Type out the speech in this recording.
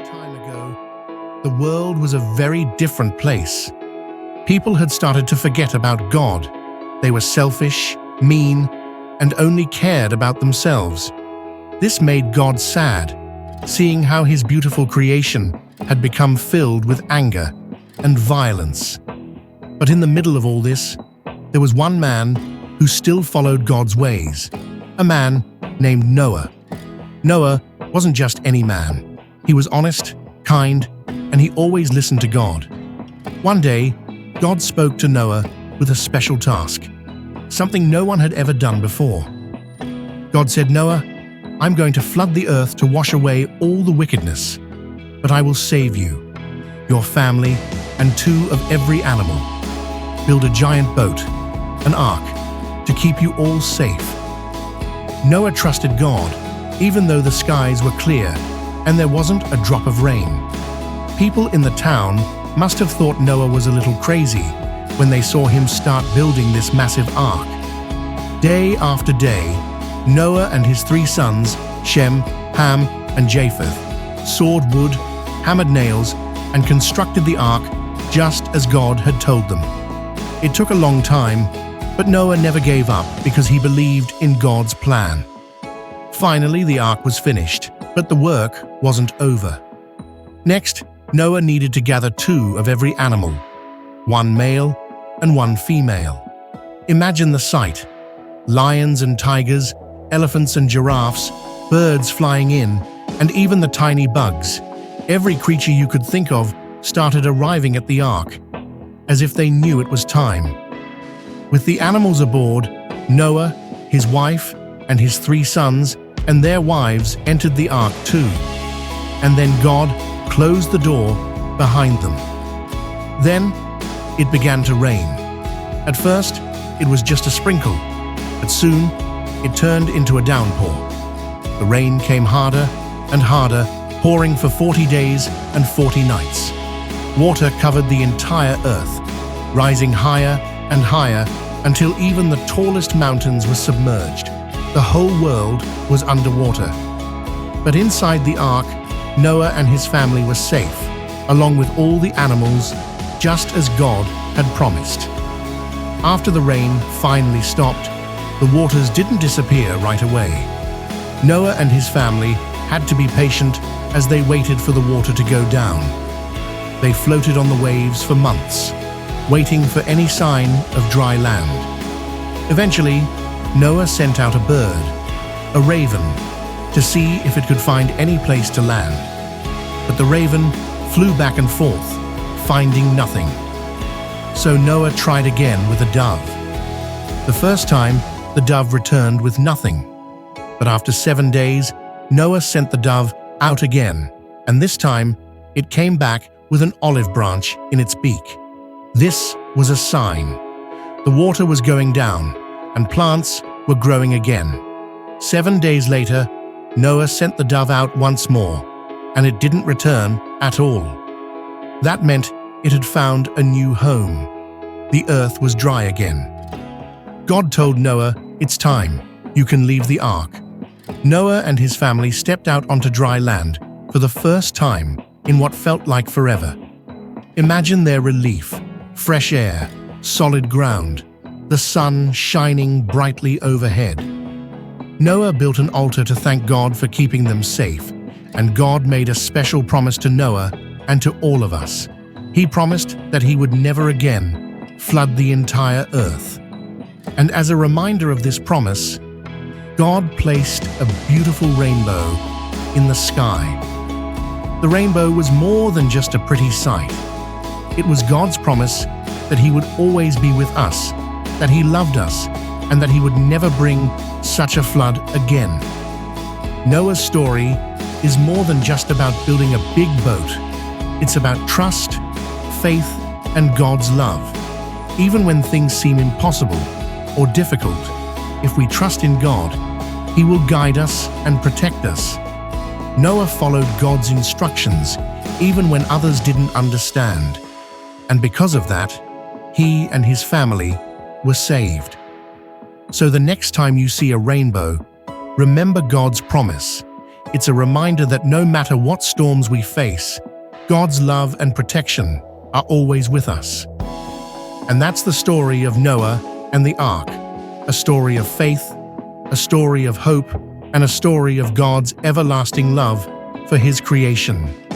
time ago, the world was a very different place. People had started to forget about God. They were selfish, mean, and only cared about themselves. This made God sad, seeing how his beautiful creation had become filled with anger and violence. But in the middle of all this, there was one man who still followed God's ways, a man named Noah. Noah wasn't just any man. He was honest, kind, and he always listened to God. One day, God spoke to Noah with a special task, something no one had ever done before. God said, "Noah, I'm going to flood the earth to wash away all the wickedness, but I will save you, your family, and 2 of every animal. Build a giant boat, an ark, to keep you all safe." Noah trusted God, even though the skies were clear and there wasn't a drop of rain. People in the town must have thought Noah was a little crazy when they saw him start building this massive ark. Day after day, Noah and his 3 sons, Shem, Ham, and Japheth, sawed wood, hammered nails, and constructed the ark just as God had told them. It took a long time, but Noah never gave up because he believed in God's plan. Finally, the ark was finished, but the work wasn't over. Next, Noah needed to gather 2 of every animal, 1 male and 1 female. Imagine the sight: lions and tigers, elephants and giraffes, birds flying in, and even the tiny bugs. Every creature you could think of started arriving at the ark, as if they knew it was time. With the animals aboard, Noah, his wife, and his 3 sons and their wives entered the ark too. And then God closed the door behind them. Then it began to rain. At first, it was just a sprinkle, but soon it turned into a downpour. The rain came harder and harder, pouring for 40 days and 40 nights. Water covered the entire earth, rising higher and higher until even the tallest mountains were submerged. The whole world was underwater. But inside the ark, Noah and his family were safe, along with all the animals, just as God had promised. After the rain finally stopped, the waters didn't disappear right away. Noah and his family had to be patient as they waited for the water to go down. They floated on the waves for months, waiting for any sign of dry land. Eventually, Noah sent out a bird, a raven, to see if it could find any place to land. But the raven flew back and forth, finding nothing. So Noah tried again with a dove. The first time, the dove returned with nothing. But after 7 days, Noah sent the dove out again, and this time, it came back with an olive branch in its beak. This was a sign. The water was going down, and plants were growing again. 7 days later, Noah sent the dove out once more, and it didn't return at all. That meant it had found a new home. The earth was dry again. God told Noah, "It's time. You can leave the ark." Noah and his family stepped out onto dry land for the first time in what felt like forever. Imagine their relief: fresh air, solid ground, the sun shining brightly overhead. Noah built an altar to thank God for keeping them safe, and God made a special promise to Noah and to all of us. He promised that he would never again flood the entire earth. And as a reminder of this promise, God placed a beautiful rainbow in the sky. The rainbow was more than just a pretty sight. It was God's promise that he would always be with us, that he loved us, and that he would never bring such a flood again. Noah's story is more than just about building a big boat. It's about trust, faith, and God's love. Even when things seem impossible or difficult, if we trust in God, he will guide us and protect us. Noah followed God's instructions, even when others didn't understand. And because of that, he and his family were saved. So the next time you see a rainbow, remember God's promise. It's a reminder that no matter what storms we face, God's love and protection are always with us. And that's the story of Noah and the ark, a story of faith, a story of hope, and a story of God's everlasting love for His creation.